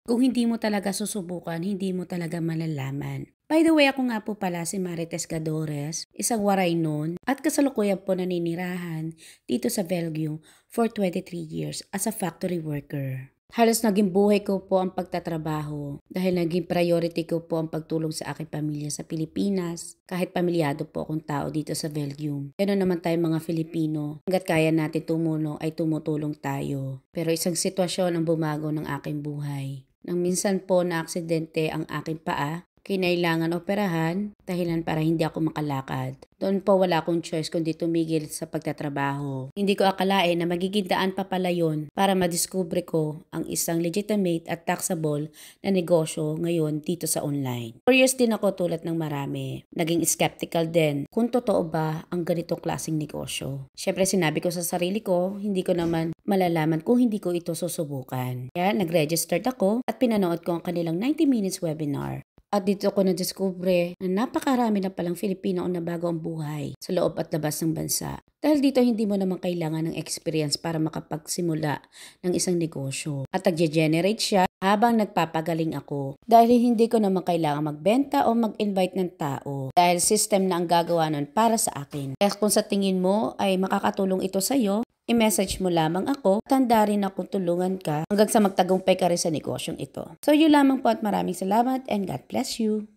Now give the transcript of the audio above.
Kung hindi mo talaga susubukan, hindi mo talaga malalaman. By the way, ako nga po pala si Marites Gadores, isang waray noon at kasalukuyan po naninirahan dito sa Belgium for 23 years as a factory worker. Halos naging buhay ko po ang pagtatrabaho dahil naging priority ko po ang pagtulong sa aking pamilya sa Pilipinas kahit pamilyado po akong tao dito sa Belgium. Ganoon naman tayo mga Filipino, hanggat kaya natin tumulong ay tumutulong tayo. Pero isang sitwasyon ang bumago ng aking buhay. Nang minsan po na aksidente ang aking paa, kinailangan operahan, dahilan para hindi ako makalakad. Doon po wala akong choice kundi tumigil sa pagtatrabaho. Hindi ko akalain na magiging daan pa pala yun para madiskubre ko ang isang legitimate at taxable na negosyo ngayon dito sa online. Curious din ako tulad ng marami. Naging skeptical din kung totoo ba ang ganitong klaseng negosyo. Siyempre sinabi ko sa sarili ko, hindi ko naman malalaman kung hindi ko ito susubukan. Kaya nag-registered ako at pinanood ko ang kanilang 90 minutes webinar. At dito ko nadiskubre na napakarami na palang Filipino ang nabago ang buhay sa loob at labas ng bansa. Dahil dito hindi mo naman kailangan ng experience para makapagsimula ng isang negosyo. At nag-generate siya habang nagpapagaling ako. Dahil hindi ko naman kailangan magbenta o mag-invite ng tao. Dahil system na ang gagawa nun para sa akin. Kaya kung sa tingin mo ay makakatulong ito sa'yo, i-message mo lamang ako at handa rin akong tulungan ka hanggang sa magtagumpay ka rin sa negosyong ito. So yun lamang po at maraming salamat and God bless you.